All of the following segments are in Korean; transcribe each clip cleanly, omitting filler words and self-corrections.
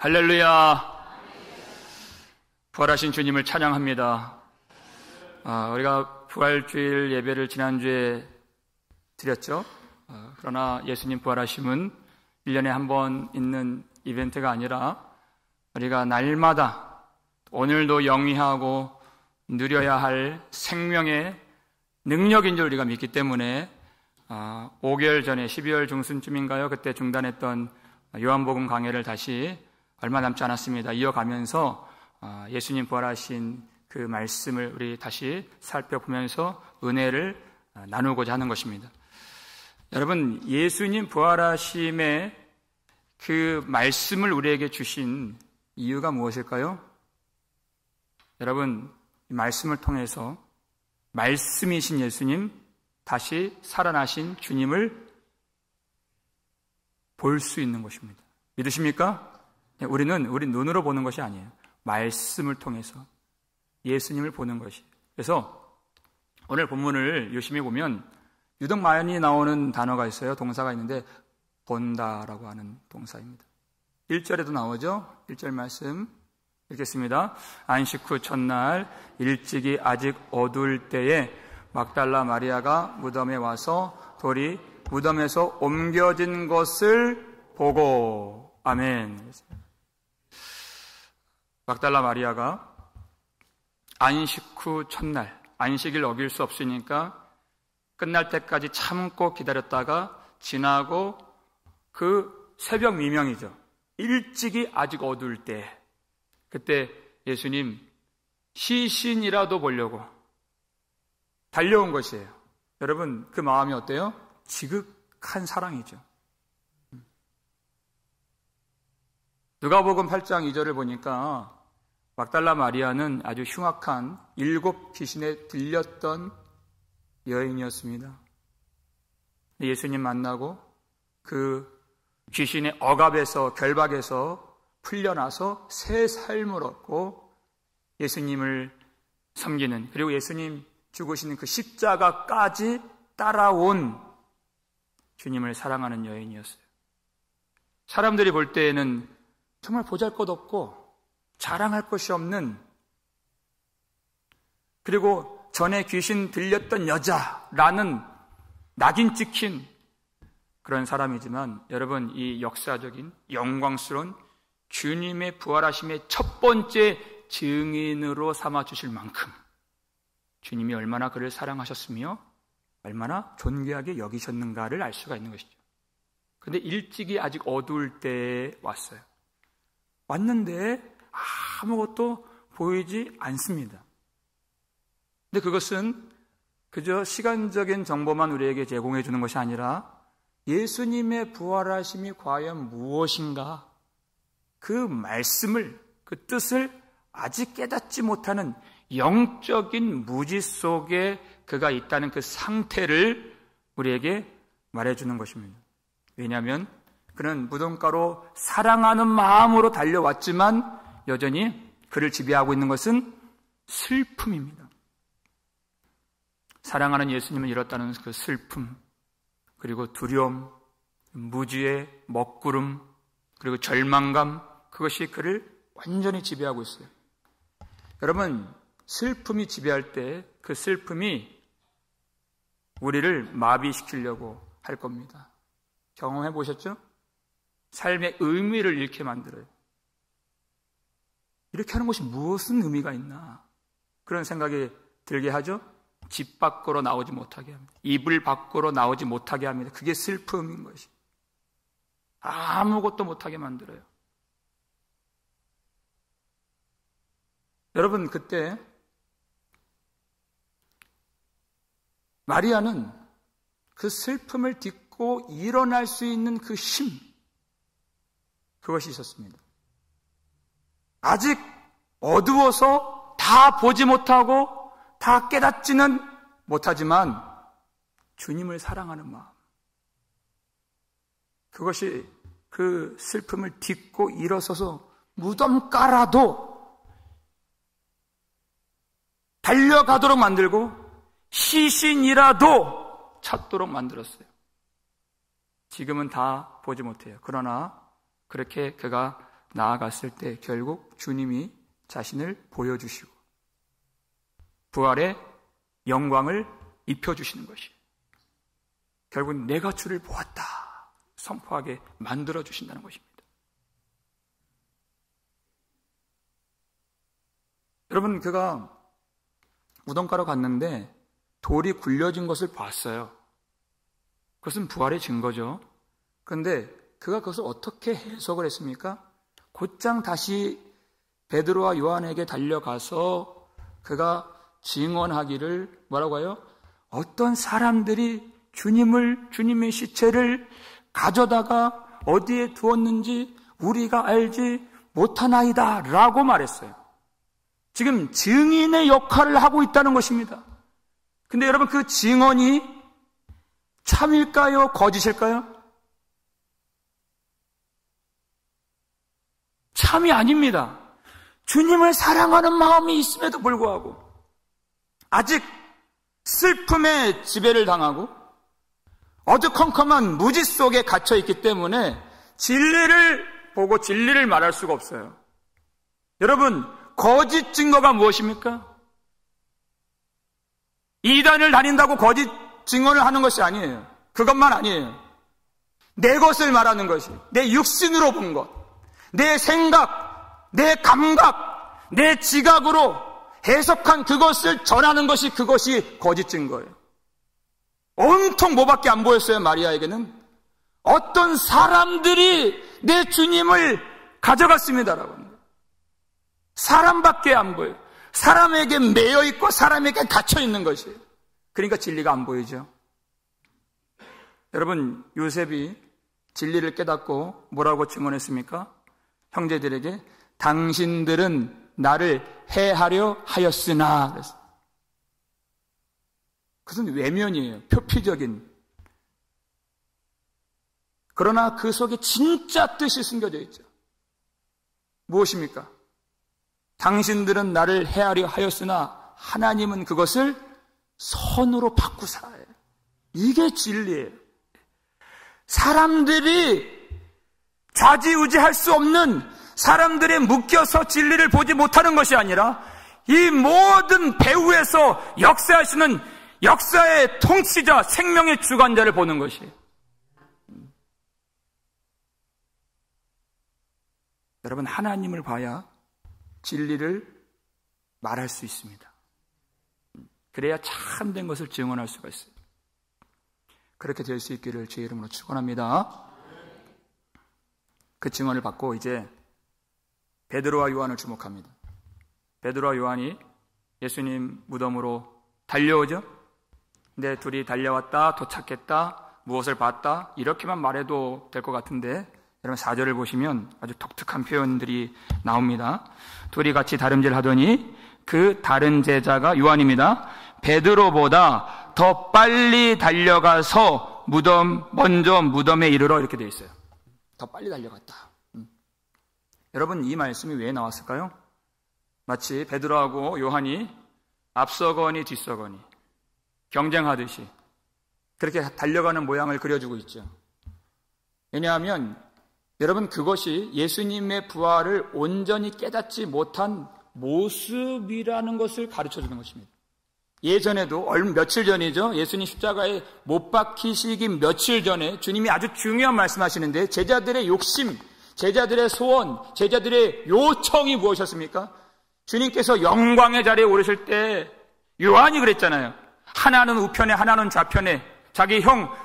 할렐루야. 부활하신 주님을 찬양합니다. 우리가 부활주일 예배를 지난주에 드렸죠. 그러나 예수님 부활하심은 1년에 한 번 있는 이벤트가 아니라 우리가 날마다 오늘도 영위하고 누려야 할 생명의 능력인 줄 우리가 믿기 때문에 5개월 전에 12월 중순쯤인가요? 그때 중단했던 요한복음 강해를 다시 얼마 남지 않았습니다. 이어가면서 예수님 부활하신 그 말씀을 우리 다시 살펴보면서 은혜를 나누고자 하는 것입니다. 여러분, 예수님 부활하심의 그 말씀을 우리에게 주신 이유가 무엇일까요? 여러분, 이 말씀을 통해서 말씀이신 예수님, 다시 살아나신 주님을 볼 수 있는 것입니다. 믿으십니까? 우리는 우리 눈으로 보는 것이 아니에요. 말씀을 통해서 예수님을 보는 것이. 그래서 오늘 본문을 유심히 보면 유독 많이 나오는 단어가 있어요. 동사가 있는데 본다라고 하는 동사입니다. 1절에도 나오죠. 1절 말씀 읽겠습니다. 안식 후 첫날 일찍이 아직 어두울 때에 막달라 마리아가 무덤에 와서 돌이 무덤에서 옮겨진 것을 보고. 아멘. 막달라 마리아가 안식 후 첫날, 안식일 어길 수 없으니까 끝날 때까지 참고 기다렸다가 지나고 그 새벽 미명이죠. 일찍이 아직 어두울 때, 그때 예수님 시신이라도 보려고 달려온 것이에요. 여러분, 그 마음이 어때요? 지극한 사랑이죠. 누가복음 8장 2절을 보니까 막달라 마리아는 아주 흉악한 7 귀신에 들렸던 여인이었습니다. 예수님 만나고 그 귀신의 억압에서, 결박에서 풀려나서 새 삶을 얻고 예수님을 섬기는, 그리고 예수님 죽으시는 그 십자가까지 따라온 주님을 사랑하는 여인이었어요. 사람들이 볼 때에는 정말 보잘것없고 자랑할 것이 없는, 그리고 전에 귀신 들렸던 여자라는 낙인 찍힌 그런 사람이지만, 여러분, 이 역사적인 영광스러운 주님의 부활하심의 첫 번째 증인으로 삼아주실 만큼 주님이 얼마나 그를 사랑하셨으며 얼마나 존귀하게 여기셨는가를 알 수가 있는 것이죠. 그런데 일찍이 아직 어두울 때에 왔어요. 왔는데 아무것도 보이지 않습니다. 근데 그것은 그저 시간적인 정보만 우리에게 제공해 주는 것이 아니라 예수님의 부활하심이 과연 무엇인가, 그 말씀을, 그 뜻을 아직 깨닫지 못하는 영적인 무지 속에 그가 있다는 그 상태를 우리에게 말해주는 것입니다. 왜냐하면 그는 무덤가로 사랑하는 마음으로 달려왔지만 여전히 그를 지배하고 있는 것은 슬픔입니다. 사랑하는 예수님을 잃었다는 그 슬픔, 그리고 두려움, 무지의 먹구름, 그리고 절망감, 그것이 그를 완전히 지배하고 있어요. 여러분, 슬픔이 지배할 때 그 슬픔이 우리를 마비시키려고 할 겁니다. 경험해 보셨죠? 삶의 의미를 잃게 만들어요. 이렇게 하는 것이 무슨 의미가 있나, 그런 생각이 들게 하죠. 집 밖으로 나오지 못하게 합니다. 이불 밖으로 나오지 못하게 합니다. 그게 슬픔인 것이. 아무것도 못하게 만들어요. 여러분, 그때 마리아는 그 슬픔을 딛고 일어날 수 있는 그 힘, 그것이 있었습니다. 아직 어두워서 다 보지 못하고 다 깨닫지는 못하지만 주님을 사랑하는 마음, 그것이 그 슬픔을 딛고 일어서서 무덤가라도 달려가도록 만들고 시신이라도 찾도록 만들었어요. 지금은 다 보지 못해요. 그러나 그렇게 그가 나아갔을 때 결국 주님이 자신을 보여주시고 부활의 영광을 입혀주시는 것이 결국 내가 주를 보았다 선포하게 만들어주신다는 것입니다. 여러분, 그가 무덤가로 갔는데 돌이 굴려진 것을 봤어요. 그것은 부활의 증거죠. 그런데 그가 그것을 어떻게 해석을 했습니까? 곧장 다시 베드로와 요한에게 달려가서 그가 증언하기를 뭐라고 해요? 어떤 사람들이 주님의 시체를 가져다가 어디에 두었는지 우리가 알지 못하나이다 라고 말했어요. 지금 증인의 역할을 하고 있다는 것입니다. 근데 여러분, 그 증언이 참일까요? 거짓일까요? 참이 아닙니다. 주님을 사랑하는 마음이 있음에도 불구하고 아직 슬픔의 지배를 당하고 어두컴컴한 무지 속에 갇혀 있기 때문에 진리를 보고 진리를 말할 수가 없어요. 여러분, 거짓 증거가 무엇입니까? 이단을 다닌다고 거짓 증언을 하는 것이 아니에요. 그것만 아니에요. 내 것을 말하는 것이, 내 육신으로 본 것, 내 생각, 내 감각, 내 지각으로 해석한 그것을 전하는 것이 그것이 거짓 증거예요. 온통 뭐밖에 안 보였어요. 마리아에게는 어떤 사람들이 내 주님을 가져갔습니다라고 합니다. 사람밖에 안 보여요. 사람에게 매여 있고 사람에게 갇혀 있는 것이에요. 그러니까 진리가 안 보이죠. 여러분, 요셉이 진리를 깨닫고 뭐라고 증언했습니까? 형제들에게 당신들은 나를 해하려 하였으나 그랬어요. 그것은 외면이에요. 표피적인. 그러나 그 속에 진짜 뜻이 숨겨져 있죠. 무엇입니까? 당신들은 나를 해하려 하였으나 하나님은 그것을 선으로 바꾸사해. 이게 진리예요. 사람들이 좌지우지할 수 없는 사람들에 묶여서 진리를 보지 못하는 것이 아니라 이 모든 배후에서 역사하시는 역사의 통치자, 생명의 주관자를 보는 것이에요. 여러분, 하나님을 봐야 진리를 말할 수 있습니다. 그래야 참된 것을 증언할 수가 있어요. 그렇게 될 수 있기를 주의 이름으로 축원합니다. 그 증언을 받고 이제 베드로와 요한을 주목합니다. 베드로와 요한이 예수님 무덤으로 달려오죠. 근데 둘이 달려왔다, 도착했다, 무엇을 봤다 이렇게만 말해도 될 것 같은데 여러분 4절을 보시면 아주 독특한 표현들이 나옵니다. 둘이 같이 다름질 하더니 그 다른 제자가 요한입니다. 베드로보다 더 빨리 달려가서 먼저 무덤에 이르러 이렇게 되어 있어요. 더 빨리 달려갔다. 여러분, 이 말씀이 왜 나왔을까요? 마치 베드로하고 요한이 앞서거니 뒤서거니 경쟁하듯이 그렇게 달려가는 모양을 그려주고 있죠. 왜냐하면 여러분, 그것이 예수님의 부활을 온전히 깨닫지 못한 모습이라는 것을 가르쳐주는 것입니다. 예전에도 며칠 전이죠. 예수님 십자가에 못 박히시기 며칠 전에 주님이 아주 중요한 말씀하시는데 제자들의 욕심, 제자들의 소원, 제자들의 요청이 무엇이었습니까? 주님께서 영광의 자리에 오르실 때 요한이 그랬잖아요. 하나는 우편에 하나는 좌편에 자기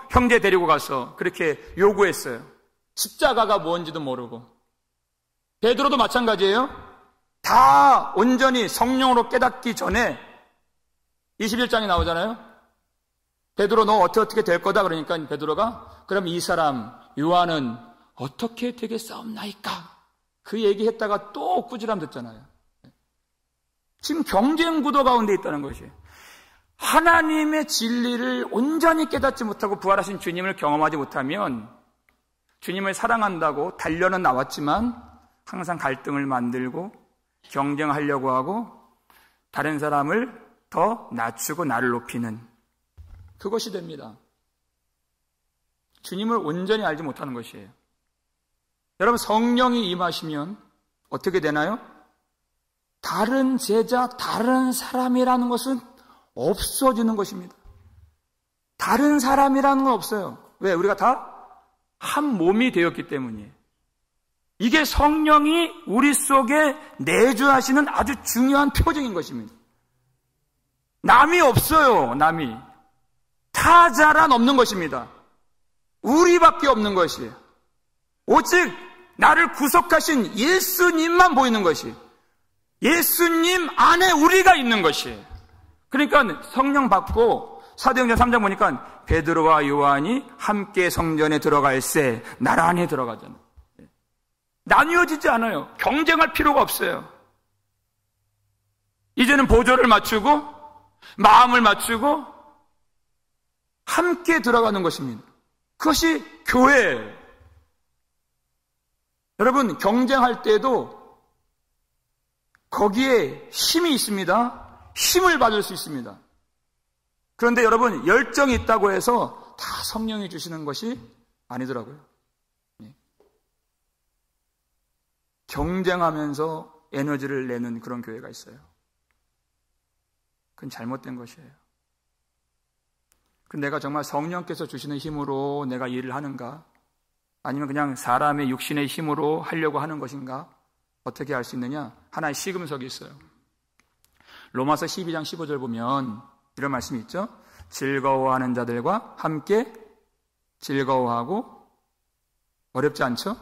형제 데리고 가서 그렇게 요구했어요. 십자가가 뭔지도 모르고. 베드로도 마찬가지예요. 다 온전히 성령으로 깨닫기 전에 21장에 나오잖아요. 베드로 너 어떻게 될 거다 그러니까 베드로가 그럼 이 사람 요한은 어떻게 되겠사옵나이까? 그 얘기했다가 또 꾸지람 듣잖아요. 지금 경쟁 구도 가운데 있다는 것이에요. 하나님의 진리를 온전히 깨닫지 못하고 부활하신 주님을 경험하지 못하면 주님을 사랑한다고 달려는 나왔지만 항상 갈등을 만들고 경쟁하려고 하고 다른 사람을 더 낮추고 나를 높이는 그것이 됩니다. 주님을 온전히 알지 못하는 것이에요. 여러분, 성령이 임하시면 어떻게 되나요? 다른 제자, 다른 사람이라는 것은 없어지는 것입니다. 다른 사람이라는 건 없어요. 왜? 우리가 다 한 몸이 되었기 때문이에요. 이게 성령이 우리 속에 내주하시는 아주 중요한 표징인 것입니다. 남이 없어요. 남이. 타자란 없는 것입니다. 우리밖에 없는 것이에요. 오직 나를 구속하신 예수님만 보이는 것이, 예수님 안에 우리가 있는 것이에요. 그러니까 성령 받고 사도행전 3장 보니까 베드로와 요한이 함께 성전에 들어갈새 나란히 들어가잖아요. 나뉘어지지 않아요. 경쟁할 필요가 없어요. 이제는 보조를 맞추고 마음을 맞추고 함께 들어가는 것입니다. 그것이 교회예요. 여러분, 경쟁할 때도 거기에 힘이 있습니다. 힘을 받을 수 있습니다. 그런데 여러분, 열정이 있다고 해서 다 성령이 주시는 것이 아니더라고요. 경쟁하면서 에너지를 내는 그런 교회가 있어요. 그건 잘못된 것이에요. 내가 정말 성령께서 주시는 힘으로 내가 일을 하는가? 아니면 그냥 사람의 육신의 힘으로 하려고 하는 것인가? 어떻게 알 수 있느냐? 하나의 시금석이 있어요. 로마서 12장 15절 보면 이런 말씀이 있죠. 즐거워하는 자들과 함께 즐거워하고, 어렵지 않죠?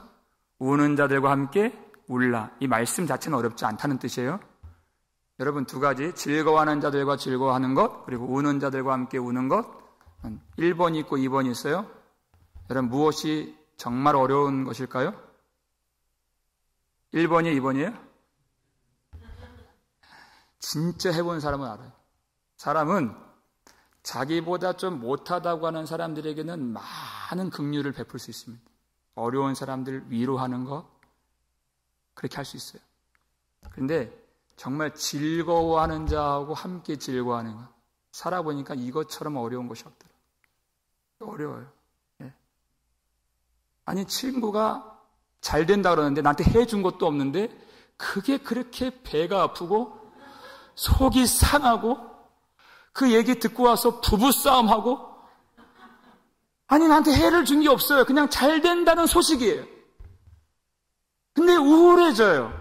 우는 자들과 함께 울라. 이 말씀 자체는 어렵지 않다는 뜻이에요. 여러분, 두 가지, 즐거워하는 자들과 즐거워하는 것, 그리고 우는 자들과 함께 우는 것, 1번이 있고 2번이 있어요. 여러분, 무엇이 정말 어려운 것일까요? 1번이 2번이에요? 진짜 해본 사람은 알아요. 사람은 자기보다 좀 못하다고 하는 사람들에게는 많은 긍휼을 베풀 수 있습니다. 어려운 사람들 위로하는 것, 그렇게 할 수 있어요. 그런데 정말 즐거워하는 자하고 함께 즐거워하는 것, 살아보니까 이것처럼 어려운 것이 없더라고요. 어려워요. 네. 아니, 친구가 잘 된다 그러는데 나한테 해준 것도 없는데 그게 그렇게 배가 아프고 속이 상하고 그 얘기 듣고 와서 부부싸움하고, 아니, 나한테 해를 준 게 없어요. 그냥 잘 된다는 소식이에요. 근데 우울해져요.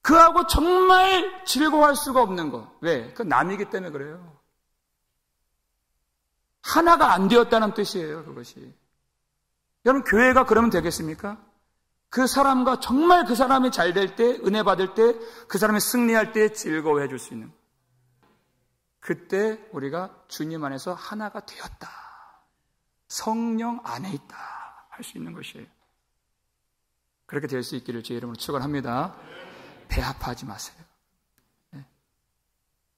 그하고 정말 즐거워할 수가 없는 거. 왜? 그건 남이기 때문에 그래요. 하나가 안 되었다는 뜻이에요, 그것이. 여러분, 교회가 그러면 되겠습니까? 그 사람과 정말 그 사람이 잘 될 때, 은혜 받을 때, 그 사람이 승리할 때 즐거워해 줄 수 있는, 그때 우리가 주님 안에서 하나가 되었다, 성령 안에 있다 할 수 있는 것이에요. 그렇게 될 수 있기를 주의 이름으로 축원합니다. 배 아파하지 마세요.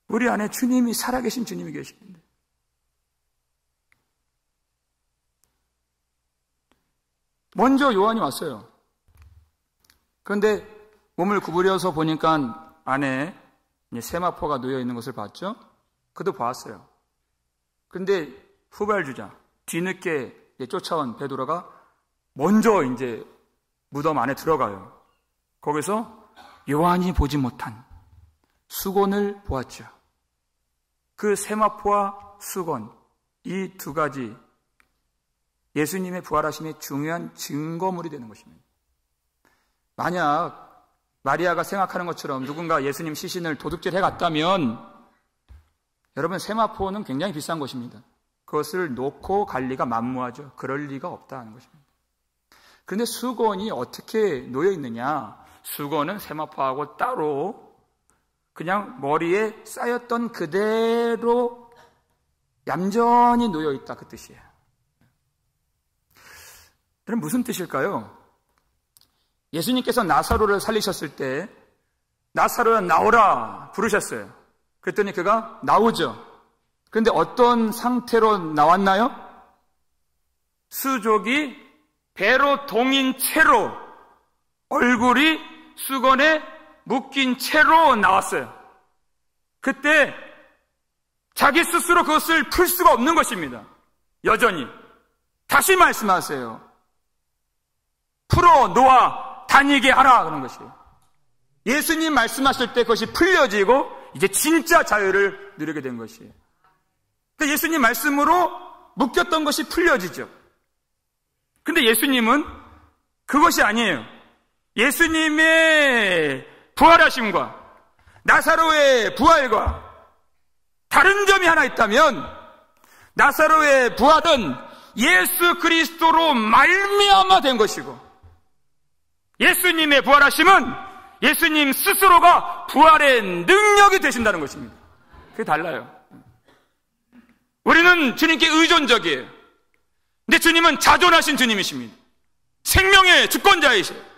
우리 안에 주님이, 살아계신 주님이 계시는데, 먼저 요한이 왔어요. 그런데 몸을 구부려서 보니까 안에 세마포가 놓여 있는 것을 봤죠. 그도 보았어요. 그런데 후발주자, 뒤늦게 쫓아온 베드로가 먼저 이제 무덤 안에 들어가요. 거기서 요한이 보지 못한 수건을 보았죠. 그 세마포와 수건, 이 두 가지 예수님의 부활하심의 중요한 증거물이 되는 것입니다. 만약 마리아가 생각하는 것처럼 누군가 예수님 시신을 도둑질해 갔다면, 여러분, 세마포는 굉장히 비싼 것입니다. 그것을 놓고 갈 리가 만무하죠. 그럴 리가 없다는 것입니다. 그런데 수건이 어떻게 놓여 있느냐? 수건은 세마포하고 따로 그냥 머리에 쌓였던 그대로 얌전히 놓여 있다, 그 뜻이에요. 그럼 무슨 뜻일까요? 예수님께서 나사로를 살리셨을 때 나사로야 나오라 부르셨어요. 그랬더니 그가 나오죠. 그런데 어떤 상태로 나왔나요? 수족이 배로 동인 채로, 얼굴이 수건에 묶인 채로 나왔어요. 그때 자기 스스로 그것을 풀 수가 없는 것입니다. 여전히. 다시 말씀하세요. 풀어 놓아 다니게 하라 그런 것이에요. 예수님 말씀하실 때 그것이 풀려지고 이제 진짜 자유를 누리게 된 것이에요. 그러니까 예수님 말씀으로 묶였던 것이 풀려지죠. 근데 예수님은 그것이 아니에요. 예수님의 부활하심과 나사로의 부활과 다른 점이 하나 있다면, 나사로의 부활은 예수 그리스도로 말미암아 된 것이고, 예수님의 부활하심은 예수님 스스로가 부활의 능력이 되신다는 것입니다. 그게 달라요. 우리는 주님께 의존적이에요. 근데 주님은 자존하신 주님이십니다. 생명의 주권자이세요.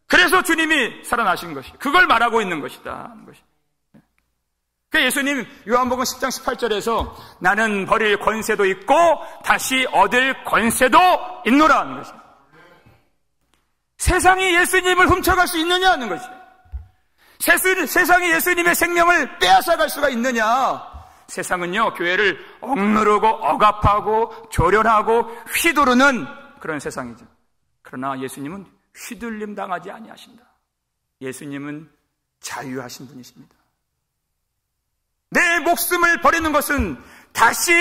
그래서 주님이 살아나신 것이, 그걸 말하고 있는 것이다. 그러니까 예수님 요한복음 10장 18절에서 나는 버릴 권세도 있고 다시 얻을 권세도 있노라 하는 것입니다. 세상이 예수님을 훔쳐갈 수 있느냐 하는 것이에요. 세상이 예수님의 생명을 빼앗아갈 수가 있느냐. 세상은요, 교회를 억누르고 억압하고 조련하고 휘두르는 그런 세상이죠. 그러나 예수님은 휘둘림 당하지 아니하신다. 예수님은 자유하신 분이십니다. 내 목숨을 버리는 것은 다시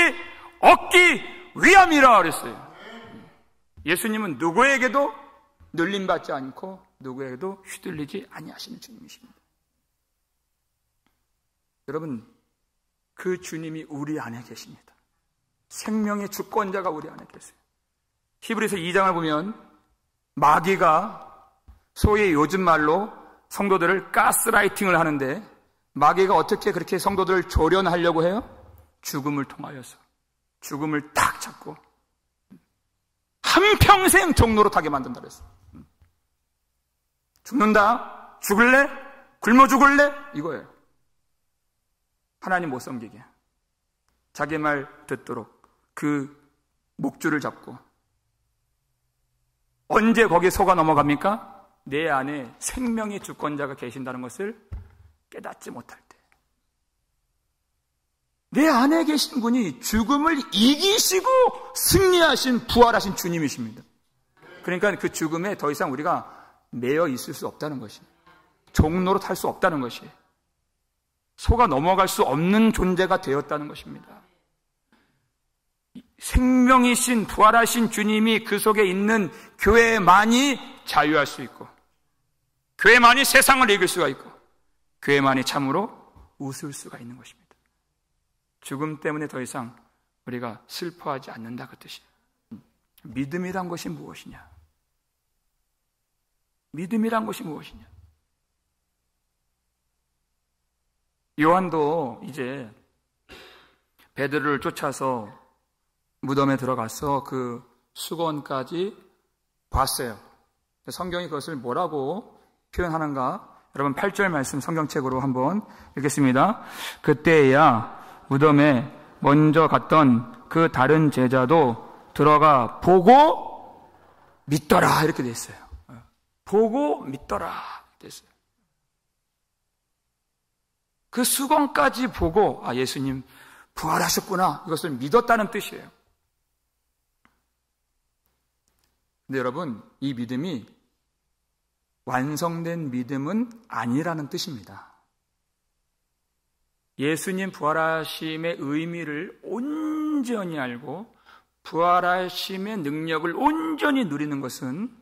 얻기 위함이라 그랬어요. 예수님은 누구에게도 눌림받지 않고 누구에게도 휘둘리지 아니하시는 주님이십니다. 여러분, 그 주님이 우리 안에 계십니다. 생명의 주권자가 우리 안에 계세요. 히브리서 2장을 보면 마귀가 소위 요즘 말로 성도들을 가스라이팅을 하는데, 마귀가 어떻게 그렇게 성도들을 조련하려고 해요? 죽음을 통하여서 죽음을 딱 잡고 한평생 종노릇 하게 만든다 그랬어요. 죽는다? 죽을래? 굶어 죽을래? 이거예요. 하나님 못 섬기게, 자기 말 듣도록 그 목줄을 잡고. 언제 거기에 속아 넘어갑니까? 내 안에 생명의 주권자가 계신다는 것을 깨닫지 못할 때. 내 안에 계신 분이 죽음을 이기시고 승리하신 부활하신 주님이십니다. 그러니까 그 죽음에 더 이상 우리가 매여 있을 수 없다는 것이에요. 종노릇 할 수 없다는 것이에요. 속아 넘어갈 수 없는 존재가 되었다는 것입니다. 생명이신 부활하신 주님이 그 속에 있는 교회만이 자유할 수 있고, 교회만이 세상을 이길 수가 있고, 교회만이 참으로 웃을 수가 있는 것입니다. 죽음 때문에 더 이상 우리가 슬퍼하지 않는다 그 뜻이에요. 믿음이란 것이 무엇이냐? 믿음이란 것이 무엇이냐? 요한도 이제 베드로를 쫓아서 무덤에 들어가서 그 수건까지 봤어요. 성경이 그것을 뭐라고 표현하는가? 여러분 8절 말씀 성경책으로 한번 읽겠습니다. 그때야 무덤에 먼저 갔던 그 다른 제자도 들어가 보고 믿더라 이렇게 돼 있어요. 보고 믿더라 됐어요. 그 수건까지 보고 예수님 부활하셨구나 이것을 믿었다는 뜻이에요. 근데 여러분, 이 믿음이 완성된 믿음은 아니라는 뜻입니다. 예수님 부활하심의 의미를 온전히 알고 부활하심의 능력을 온전히 누리는 것은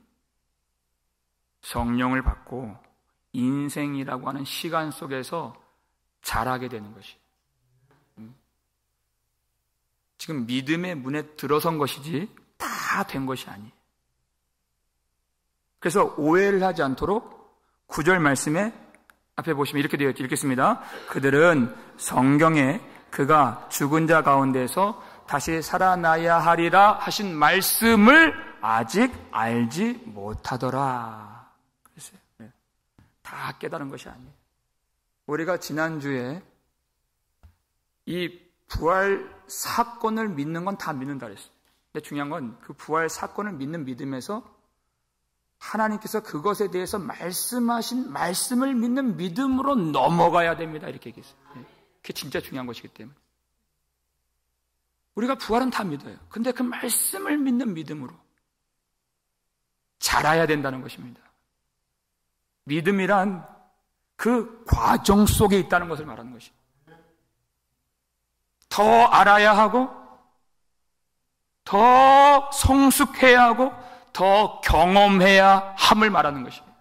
성령을 받고 인생이라고 하는 시간 속에서 자라게 되는 것이에요. 지금 믿음의 문에 들어선 것이지 다 된 것이 아니에요. 그래서 오해를 하지 않도록 9절 말씀에 앞에 보시면 이렇게 되어 있죠. 읽겠습니다. 그들은 성경에 그가 죽은 자 가운데서 다시 살아나야 하리라 하신 말씀을 아직 알지 못하더라. 그랬어요. 다 깨달은 것이 아니에요. 우리가 지난주에 이 부활 사건을 믿는 건 다 믿는다 그랬어요. 근데 중요한 건 그 부활 사건을 믿는 믿음에서 하나님께서 그것에 대해서 말씀하신 말씀을 믿는 믿음으로 넘어가야 됩니다. 이렇게 얘기했어요. 그게 진짜 중요한 것이기 때문에. 우리가 부활은 다 믿어요. 근데 그 말씀을 믿는 믿음으로 자라야 된다는 것입니다. 믿음이란 그 과정 속에 있다는 것을 말하는 것입니다. 더 알아야 하고, 더 성숙해야 하고, 더 경험해야 함을 말하는 것입니다.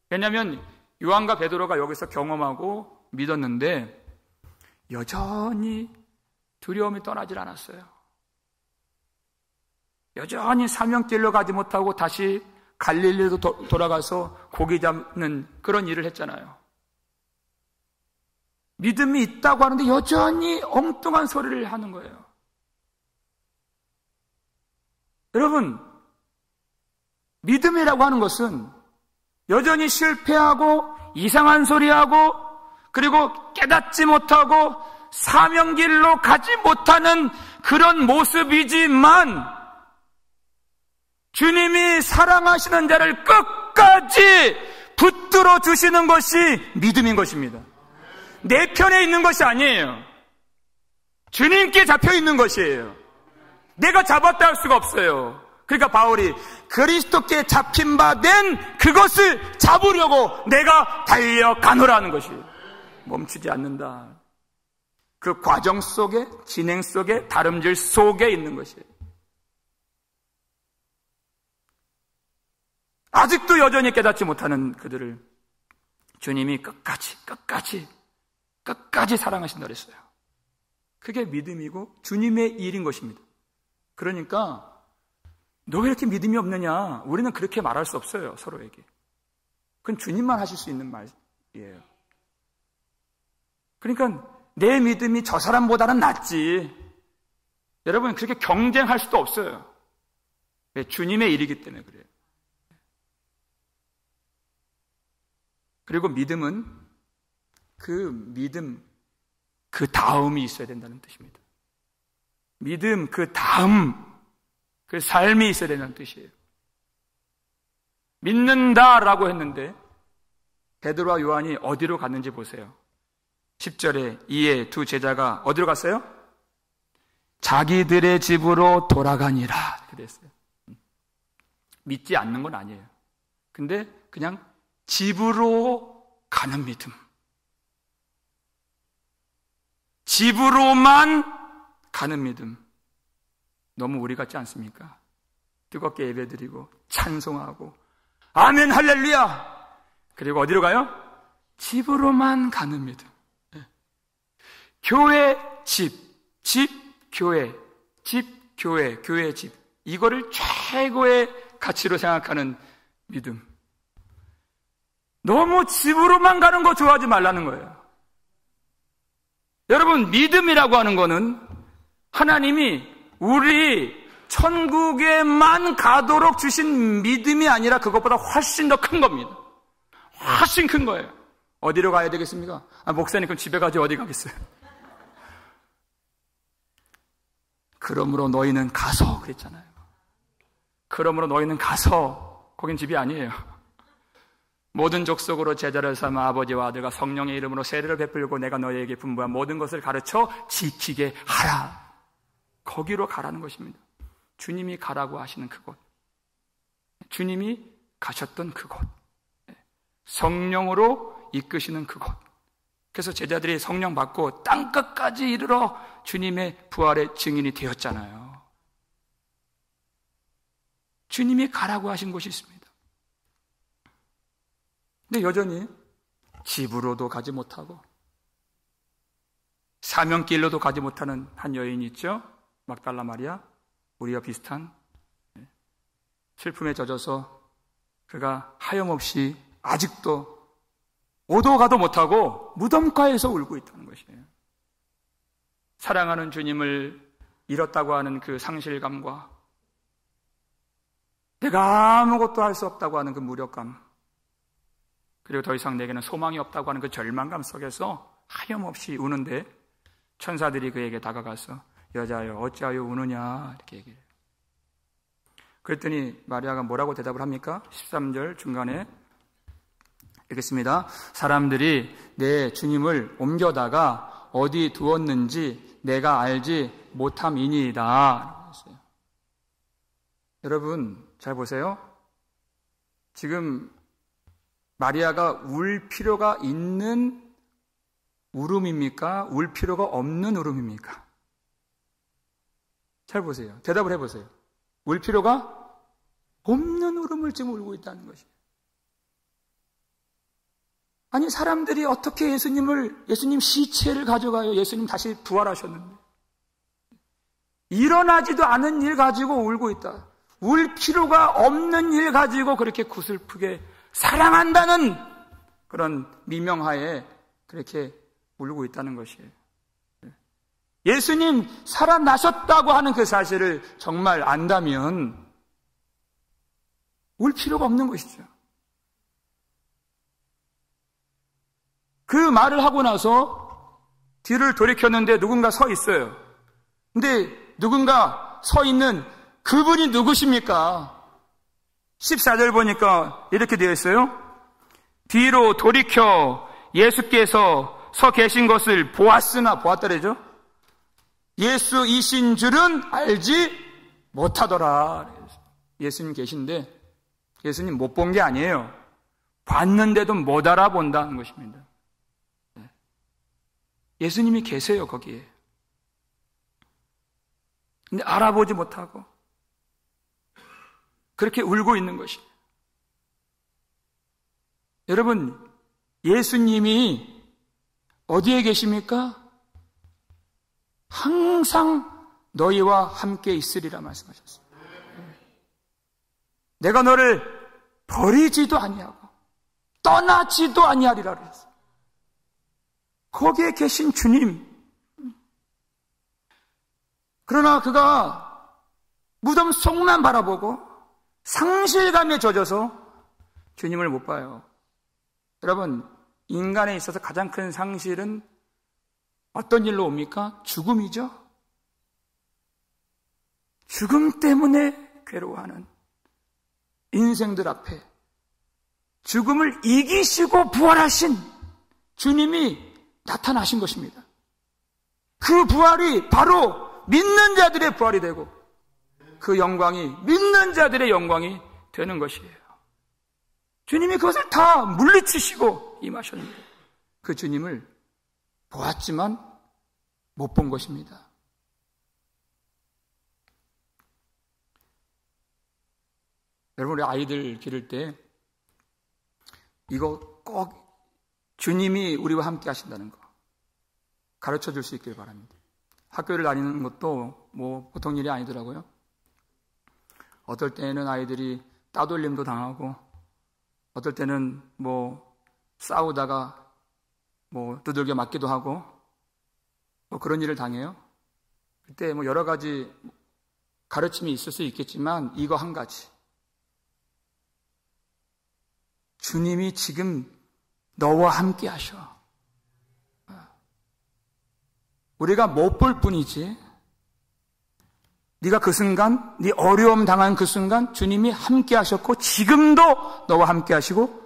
왜냐하면 요한과 베드로가 여기서 경험하고 믿었는데 여전히 두려움이 떠나질 않았어요. 여전히 사명길로 가지 못하고 다시 갈릴리로 돌아가서 고기 잡는 그런 일을 했잖아요. 믿음이 있다고 하는데 여전히 엉뚱한 소리를 하는 거예요. 여러분, 믿음이라고 하는 것은 여전히 실패하고 이상한 소리하고 그리고 깨닫지 못하고 사명길로 가지 못하는 그런 모습이지만 주님이 사랑하시는 자를 끝까지 붙들어 주시는 것이 믿음인 것입니다. 내 편에 있는 것이 아니에요. 주님께 잡혀 있는 것이에요. 내가 잡았다 할 수가 없어요. 그러니까 바울이 그리스도께 잡힌 바 된 그것을 잡으려고 내가 달려가노라는 것이에요. 멈추지 않는다. 그 과정 속에, 진행 속에, 다름질 속에 있는 것이에요. 아직도 여전히 깨닫지 못하는 그들을 주님이 끝까지 사랑하신다 그랬어요. 그게 믿음이고 주님의 일인 것입니다. 그러니까 너 왜 이렇게 믿음이 없느냐? 우리는 그렇게 말할 수 없어요, 서로에게. 그건 주님만 하실 수 있는 말이에요. 그러니까 내 믿음이 저 사람보다는 낫지. 여러분, 그렇게 경쟁할 수도 없어요. 왜? 주님의 일이기 때문에 그래요. 그리고 믿음은 그 다음이 있어야 된다는 뜻입니다. 믿음 그 다음, 그 삶이 있어야 된다는 뜻이에요. 믿는다라고 했는데 베드로와 요한이 어디로 갔는지 보세요. 10절에 이에 두 제자가 어디로 갔어요? 자기들의 집으로 돌아가니라 그랬어요. 믿지 않는 건 아니에요. 근데 그냥 집으로 가는 믿음. 집으로만 가는 믿음. 너무 우리 같지 않습니까? 뜨겁게 예배드리고 찬송하고 아멘 할렐루야. 그리고 어디로 가요? 집으로만 가는 믿음. 교회, 집, 교회, 집, 교회, 집. 이거를 최고의 가치로 생각하는 믿음. 너무 집으로만 가는 거 좋아하지 말라는 거예요. 여러분, 믿음이라고 하는 거는 하나님이 우리 천국에만 가도록 주신 믿음이 아니라 그것보다 훨씬 더 큰 겁니다. 훨씬 큰 거예요. 어디로 가야 되겠습니까? 목사님 그럼 집에 가지 어디 가겠어요? 그러므로 너희는 가서 그랬잖아요. 그러므로 너희는 가서, 거긴 집이 아니에요. 모든 족속으로 제자를 삼아 아버지와 아들과 성령의 이름으로 세례를 베풀고 내가 너희에게 분부한 모든 것을 가르쳐 지키게 하라. 거기로 가라는 것입니다. 주님이 가라고 하시는 그곳, 주님이 가셨던 그곳, 성령으로 이끄시는 그곳. 그래서 제자들이 성령 받고 땅끝까지 이르러 주님의 부활의 증인이 되었잖아요. 주님이 가라고 하신 곳이 있습니다. 근데 여전히 집으로도 가지 못하고 사명길로도 가지 못하는 한 여인이 있죠. 막달라 마리아, 우리와 비슷한, 슬픔에 젖어서 그가 하염없이 아직도 오도 가도 못하고 무덤가에서 울고 있다는 것이에요. 사랑하는 주님을 잃었다고 하는 그 상실감과 내가 아무것도 할 수 없다고 하는 그 무력감, 그리고 더 이상 내게는 소망이 없다고 하는 그 절망감 속에서 하염없이 우는데 천사들이 그에게 다가가서 여자여 어찌하여 우느냐 이렇게 얘기해요. 그랬더니 마리아가 뭐라고 대답을 합니까? 13절 중간에 읽겠습니다. 사람들이 내 주님을 옮겨다가 어디 두었는지 내가 알지 못함이니이다. 여러분 잘 보세요. 지금 마리아가 울 필요가 있는 울음입니까? 울 필요가 없는 울음입니까? 잘 보세요. 대답을 해보세요. 울 필요가 없는 울음을 지금 울고 있다는 것이에요. 아니, 사람들이 어떻게 예수님 시체를 가져가요? 예수님 다시 부활하셨는데. 일어나지도 않은 일 가지고 울고 있다. 울 필요가 없는 일 가지고 그렇게 구슬프게 사랑한다는 그런 미명하에 그렇게 울고 있다는 것이에요. 예수님 살아나셨다고 하는 그 사실을 정말 안다면 울 필요가 없는 것이죠. 그 말을 하고 나서 뒤를 돌이켰는데 누군가 서 있어요. 근데 누군가 서 있는 그분이 누구십니까? 14절 보니까 이렇게 되어 있어요. 뒤로 돌이켜 예수께서 서 계신 것을 보았다래죠. 예수이신 줄은 알지 못하더라. 예수님 계신데 예수님 못 본 게 아니에요. 봤는데도 못 알아본다는 것입니다. 예수님이 계세요, 거기에. 근데 알아보지 못하고 그렇게 울고 있는 것이에요. 여러분, 예수님이 어디에 계십니까? 항상 너희와 함께 있으리라 말씀하셨어요. 내가 너를 버리지도 아니하고 떠나지도 아니하리라 그랬어요. 거기에 계신 주님. 그러나 그가 무덤 속만 바라보고 상실감에 젖어서 주님을 못 봐요. 여러분, 인간에 있어서 가장 큰 상실은 어떤 일로 옵니까? 죽음이죠. 죽음 때문에 괴로워하는 인생들 앞에 죽음을 이기시고 부활하신 주님이 나타나신 것입니다. 그 부활이 바로 믿는 자들의 부활이 되고 그 영광이 믿는 자들의 영광이 되는 것이에요. 주님이 그것을 다 물리치시고 임하셨는데 그 주님을 보았지만 못 본 것입니다. 여러분, 우리 아이들 기를 때 이거 꼭 주님이 우리와 함께 하신다는 거 가르쳐 줄 수 있길 바랍니다. 학교를 다니는 것도 뭐 보통 일이 아니더라고요. 어떨 때는 아이들이 따돌림도 당하고 어떨 때는 뭐 싸우다가 뭐 두들겨 맞기도 하고 뭐 그런 일을 당해요. 그때 뭐 여러 가지 가르침이 있을 수 있겠지만 이거 한 가지. 주님이 지금 너와 함께 하셔. 우리가 못 볼 뿐이지 네가 그 순간, 네 어려움 당한 그 순간 주님이 함께 하셨고 지금도 너와 함께 하시고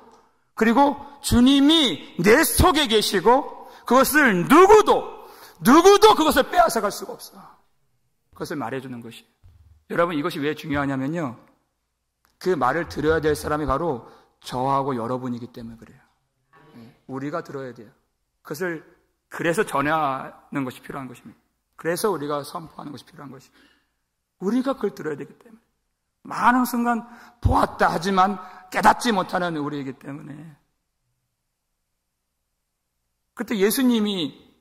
그리고 주님이 내 속에 계시고 그것을 누구도 그것을 빼앗아갈 수가 없어. 그것을 말해주는 것이. 여러분, 이것이 왜 중요하냐면요, 그 말을 들어야 될 사람이 바로 저하고 여러분이기 때문에 그래요. 우리가 들어야 돼요. 그것을 그래서 전하는 것이 필요한 것입니다. 그래서 우리가 선포하는 것이 필요한 것입니다. 우리가 그걸 들어야 되기 때문에 많은 순간 보았다 하지만 깨닫지 못하는 우리이기 때문에 그때 예수님이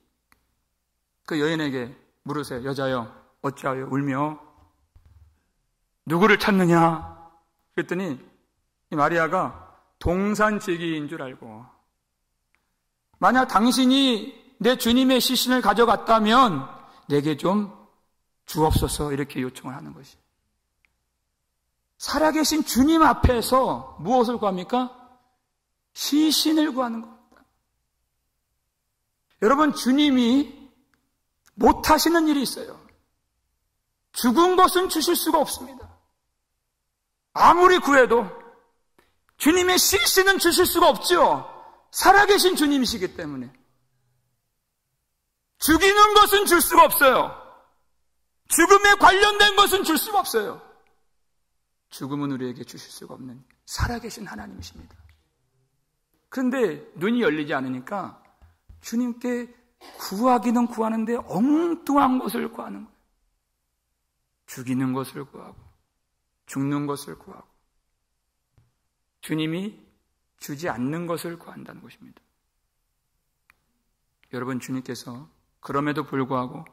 그 여인에게 물으세요. 여자여 어찌하여 울며 누구를 찾느냐? 그랬더니 이 마리아가 동산지기인 줄 알고 만약 당신이 내 주님의 시신을 가져갔다면 내게 좀 주옵소서 이렇게 요청을 하는 것이. 살아계신 주님 앞에서 무엇을 구합니까? 시신을 구하는 겁니다. 여러분, 주님이 못하시는 일이 있어요. 죽은 것은 주실 수가 없습니다. 아무리 구해도 주님의 시신은 주실 수가 없죠. 살아계신 주님이시기 때문에. 죽이는 것은 줄 수가 없어요. 죽음에 관련된 것은 줄 수가 없어요. 죽음은 우리에게 주실 수가 없는 살아계신 하나님이십니다. 그런데 눈이 열리지 않으니까 주님께 구하기는 구하는데 엉뚱한 것을 구하는 거예요. 죽이는 것을 구하고 죽는 것을 구하고 주님이 주지 않는 것을 구한다는 것입니다. 여러분, 주님께서 그럼에도 불구하고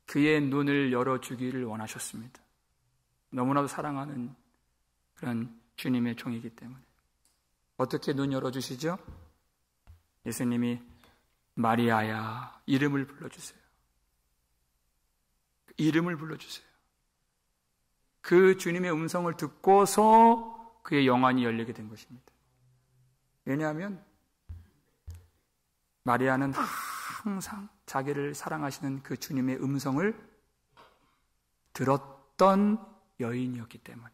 그의 눈을 열어주기를 원하셨습니다. 너무나도 사랑하는 그런 주님의 종이기 때문에. 어떻게 눈 열어주시죠? 예수님이 마리아야 이름을 불러주세요. 이름을 불러주세요. 그 주님의 음성을 듣고서 그의 영안이 열리게 된 것입니다. 왜냐하면 마리아는 항상 자기를 사랑하시는 그 주님의 음성을 들었던 여인이었기 때문에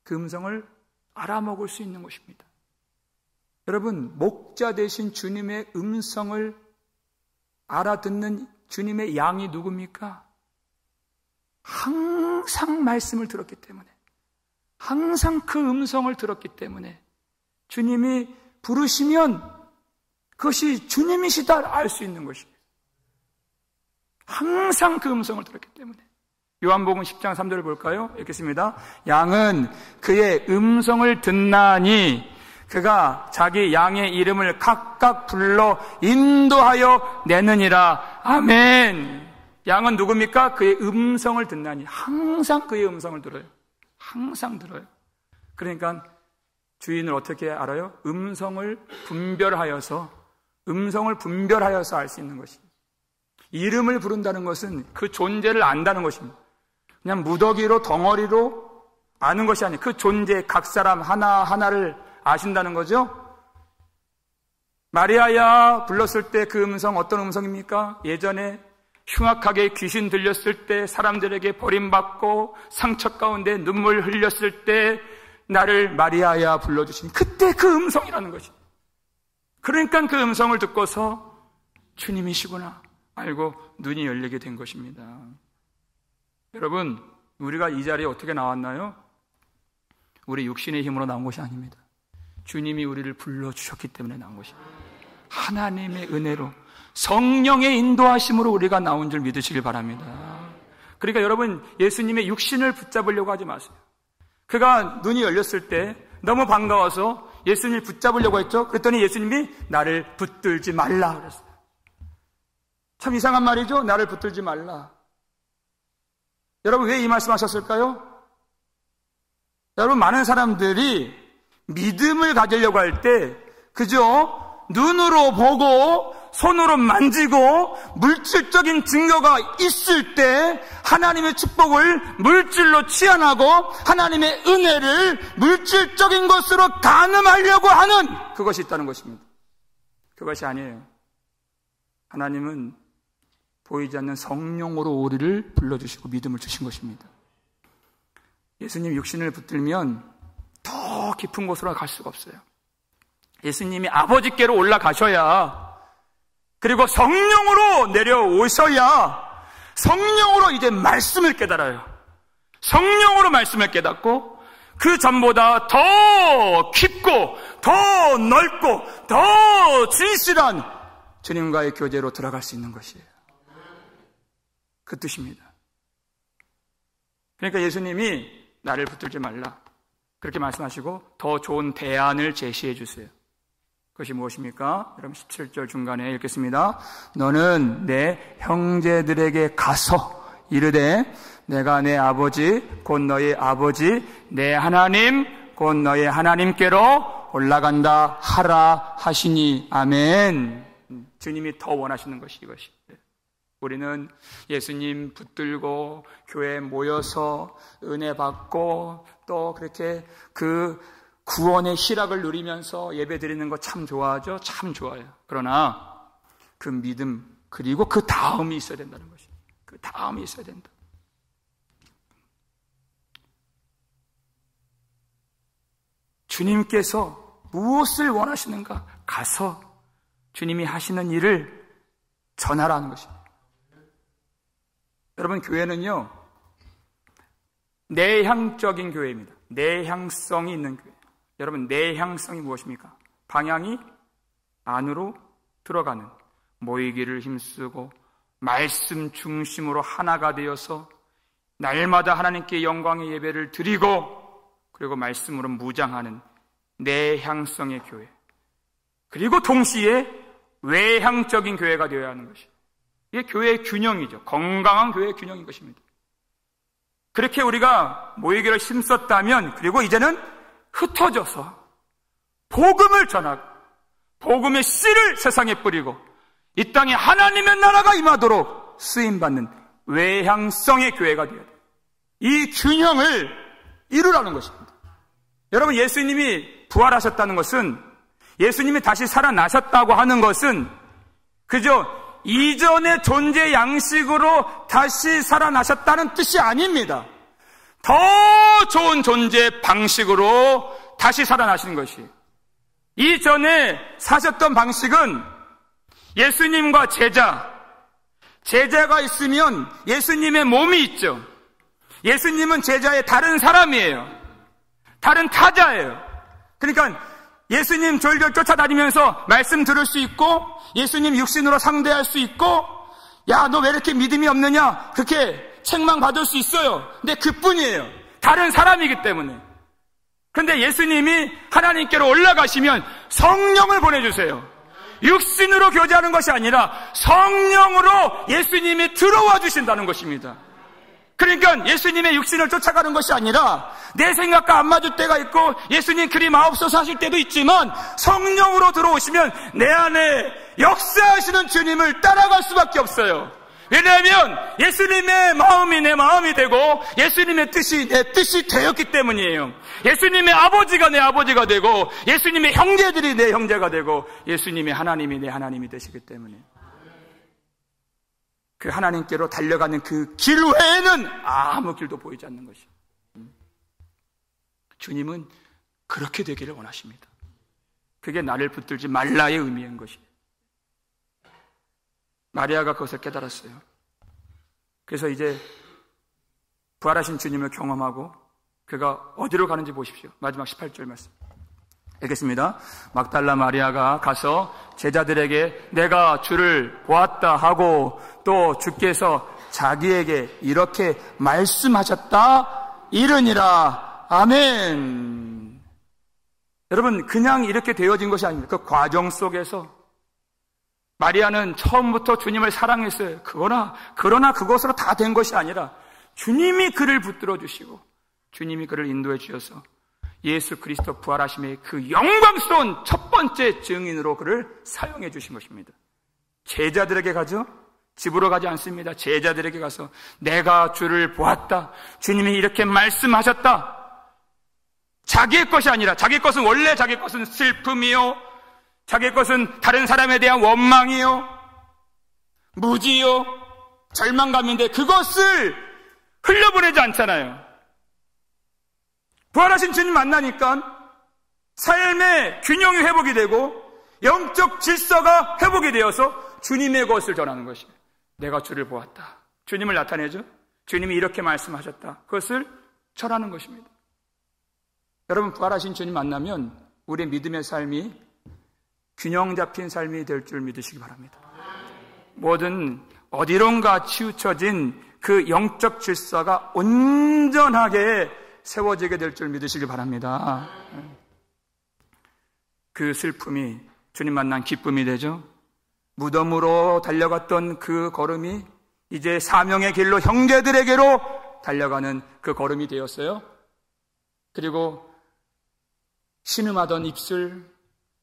그 음성을 알아먹을 수 있는 것입니다. 여러분, 목자 되신 주님의 음성을 알아듣는 주님의 양이 누굽니까? 항상 말씀을 들었기 때문에, 항상 그 음성을 들었기 때문에 주님이 부르시면 그것이 주님이시다 알 수 있는 것입니다. 항상 그 음성을 들었기 때문에. 요한복음 10장 3절을 볼까요? 읽겠습니다. 양은 그의 음성을 듣나니 그가 자기 양의 이름을 각각 불러 인도하여 내느니라. 아멘. 양은 누굽니까? 그의 음성을 듣나니. 항상 그의 음성을 들어요. 항상 들어요. 그러니까 주인을 어떻게 알아요? 음성을 분별하여서 알 수 있는 것입니다. 이름을 부른다는 것은 그 존재를 안다는 것입니다. 그냥 무더기로 덩어리로 아는 것이 아니에요. 그 존재 각 사람 하나하나를 아신다는 거죠. 마리아야 불렀을 때 그 음성 어떤 음성입니까? 예전에 흉악하게 귀신 들렸을 때, 사람들에게 버림받고 상처 가운데 눈물 흘렸을 때 나를 마리아야 불러주신 그때 그 음성이라는 것입니다. 그러니까 그 음성을 듣고서 주님이시구나 알고 눈이 열리게 된 것입니다. 여러분, 우리가 이 자리에 어떻게 나왔나요? 우리 육신의 힘으로 나온 것이 아닙니다. 주님이 우리를 불러주셨기 때문에 나온 것입니다. 하나님의 은혜로 성령의 인도하심으로 우리가 나온 줄 믿으시길 바랍니다. 그러니까 여러분, 예수님의 육신을 붙잡으려고 하지 마세요. 그가 눈이 열렸을 때 너무 반가워서 예수님을 붙잡으려고 했죠. 그랬더니 예수님이 나를 붙들지 말라 그랬어요. 참 이상한 말이죠. 나를 붙들지 말라. 여러분, 왜 이 말씀하셨을까요? 여러분, 많은 사람들이 믿음을 가지려고 할 때 그저 눈으로 보고 손으로 만지고 물질적인 증거가 있을 때 하나님의 축복을 물질로 치환하고 하나님의 은혜를 물질적인 것으로 가늠하려고 하는 그것이 있다는 것입니다. 그것이 아니에요. 하나님은 보이지 않는 성령으로 우리를 불러주시고 믿음을 주신 것입니다. 예수님 육신을 붙들면 더 깊은 곳으로 갈 수가 없어요. 예수님이 아버지께로 올라가셔야, 그리고 성령으로 내려오셔야 성령으로 이제 말씀을 깨달아요. 성령으로 말씀을 깨닫고 그 전보다 더 깊고 더 넓고 더 진실한 주님과의 교제로 들어갈 수 있는 것이에요. 그 뜻입니다. 그러니까 예수님이 나를 붙들지 말라 그렇게 말씀하시고 더 좋은 대안을 제시해 주세요. 그것이 무엇입니까? 여러분 17절 중간에 읽겠습니다. 너는 내 형제들에게 가서 이르되 내가 내 아버지 곧 너의 아버지 내 하나님 곧 너의 하나님께로 올라간다 하라 하시니. 아멘. 주님이 더 원하시는 것이 이것이. 우리는 예수님 붙들고 교회에 모여서 은혜 받고 또 그렇게 그 구원의 희락을 누리면서 예배 드리는 거 참 좋아하죠? 참 좋아요. 그러나 그 믿음 그리고 그 다음이 있어야 된다는 것입니다. 그 다음이 있어야 된다. 주님께서 무엇을 원하시는가? 가서 주님이 하시는 일을 전하라는 것입니다. 여러분, 교회는요 내향적인 교회입니다. 내향성이 있는 교회. 여러분, 내향성이 무엇입니까? 방향이 안으로 들어가는, 모이기를 힘쓰고 말씀 중심으로 하나가 되어서 날마다 하나님께 영광의 예배를 드리고, 그리고 말씀으로 무장하는 내향성의 교회. 그리고 동시에 외향적인 교회가 되어야 하는 것이, 이게 교회의 균형이죠. 건강한 교회의 균형인 것입니다. 그렇게 우리가 모이기를 힘썼다면, 그리고 이제는 흩어져서 복음을 전하고 복음의 씨를 세상에 뿌리고 이 땅에 하나님의 나라가 임하도록 쓰임받는 외향성의 교회가 되어야 돼요. 이 균형을 이루라는 것입니다. 여러분, 예수님이 부활하셨다는 것은, 예수님이 다시 살아나셨다고 하는 것은 그저 이전의 존재 양식으로 다시 살아나셨다는 뜻이 아닙니다. 더 좋은 존재 방식으로 다시 살아나신 것이, 이전에 사셨던 방식은 예수님과 제자가 있으면 예수님의 몸이 있죠. 예수님은 제자의 다른 사람이에요. 다른 타자예요. 그러니까 예수님 졸졸 쫓아다니면서 말씀 들을 수 있고, 예수님 육신으로 상대할 수 있고, 야, 너 왜 이렇게 믿음이 없느냐, 그렇게 책망받을 수 있어요. 근데 그뿐이에요. 다른 사람이기 때문에. 그런데 예수님이 하나님께로 올라가시면 성령을 보내주세요. 육신으로 교제하는 것이 아니라 성령으로 예수님이 들어와 주신다는 것입니다. 그러니까 예수님의 육신을 쫓아가는 것이 아니라 내 생각과 안 맞을 때가 있고 예수님 그리 마옵소서 하실 때도 있지만, 성령으로 들어오시면 내 안에 역사하시는 주님을 따라갈 수밖에 없어요. 왜냐하면 예수님의 마음이 내 마음이 되고 예수님의 뜻이 내 뜻이 되었기 때문이에요. 예수님의 아버지가 내 아버지가 되고 예수님의 형제들이 내 형제가 되고 예수님의 하나님이 내 하나님이 되시기 때문에, 그 하나님께로 달려가는 그 길 외에는 아무 길도 보이지 않는 것이에요. 주님은 그렇게 되기를 원하십니다. 그게 나를 붙들지 말라의 의미인 것이에요. 마리아가 그것을 깨달았어요. 그래서 이제 부활하신 주님을 경험하고 그가 어디로 가는지 보십시오. 마지막 18절 말씀 읽겠습니다. 막달라 마리아가 가서 제자들에게 내가 주를 보았다 하고, 또 주께서 자기에게 이렇게 말씀하셨다 이르니라. 아멘. 여러분, 그냥 이렇게 되어진 것이 아닙니다. 그 과정 속에서 마리아는 처음부터 주님을 사랑했어요. 그러나 그것으로 다 된 것이 아니라 주님이 그를 붙들어 주시고 주님이 그를 인도해 주셔서 예수 그리스도 부활하심의 그 영광스러운 첫 번째 증인으로 그를 사용해 주신 것입니다. 제자들에게 가죠? 집으로 가지 않습니다. 제자들에게 가서 내가 주를 보았다. 주님이 이렇게 말씀하셨다. 자기의 것이 아니라, 자기 것은 원래 자기 것은 슬픔이요, 자기 것은 다른 사람에 대한 원망이요, 무지요, 절망감인데 그것을 흘려보내지 않잖아요. 부활하신 주님 만나니까 삶의 균형이 회복이 되고 영적 질서가 회복이 되어서 주님의 것을 전하는 것이에요. 내가 주를 보았다. 주님을 나타내죠. 주님이 이렇게 말씀하셨다. 그것을 전하는 것입니다. 여러분, 부활하신 주님 만나면 우리의 믿음의 삶이 균형 잡힌 삶이 될 줄 믿으시기 바랍니다. 뭐든 어디론가 치우쳐진 그 영적 질서가 온전하게 세워지게 될 줄 믿으시기 바랍니다. 그 슬픔이 주님 만난 기쁨이 되죠. 무덤으로 달려갔던 그 걸음이 이제 사명의 길로 형제들에게로 달려가는 그 걸음이 되었어요. 그리고 신음하던 입술,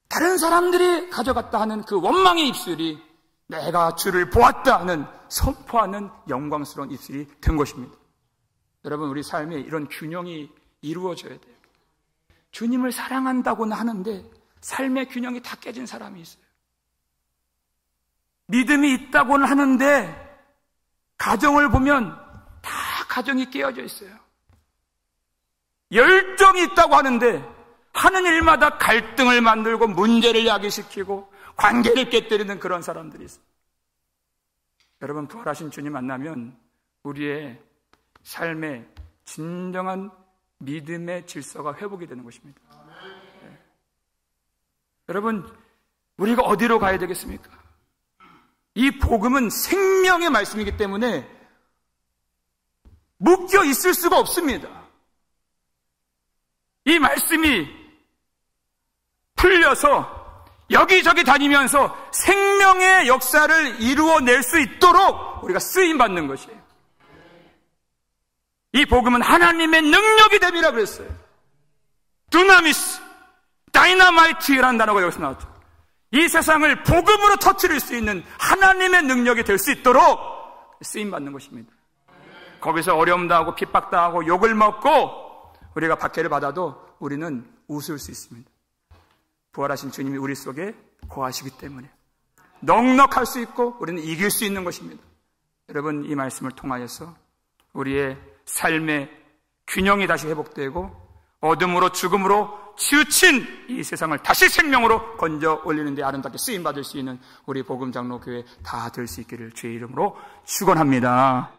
다른 사람들이 가져갔다 하는 그 원망의 입술이 내가 주를 보았다 하는 선포하는 영광스러운 입술이 된 것입니다. 여러분, 우리 삶에 이런 균형이 이루어져야 돼요. 주님을 사랑한다고는 하는데 삶의 균형이 다 깨진 사람이 있어요. 믿음이 있다고는 하는데 가정을 보면 다 가정이 깨어져 있어요. 열정이 있다고 하는데 하는 일마다 갈등을 만들고 문제를 야기시키고 관계를 깨뜨리는 그런 사람들이 있어요. 여러분, 부활하신 주님 만나면 우리의 삶의 진정한 믿음의 질서가 회복이 되는 것입니다. 네. 여러분, 우리가 어디로 가야 되겠습니까? 이 복음은 생명의 말씀이기 때문에 묶여 있을 수가 없습니다. 이 말씀이 풀려서 여기저기 다니면서 생명의 역사를 이루어낼 수 있도록 우리가 쓰임받는 것이에요. 이 복음은 하나님의 능력이 됨이라 그랬어요. 두나미스, 다이너마이트라는 단어가 여기서 나왔죠. 이 세상을 복음으로 터뜨릴 수 있는 하나님의 능력이 될 수 있도록 쓰임받는 것입니다. 거기서 어려움 당하고 핍박 당하고 욕을 먹고 우리가 박해를 받아도 우리는 웃을 수 있습니다. 부활하신 주님이 우리 속에 거하시기 때문에 넉넉할 수 있고 우리는 이길 수 있는 것입니다. 여러분, 이 말씀을 통하여서 우리의 삶의 균형이 다시 회복되고 어둠으로 죽음으로 치우친 이 세상을 다시 생명으로 건져 올리는 데 아름답게 쓰임받을 수 있는 우리 복음장로교회 다 될 수 있기를 주의 이름으로 축원합니다.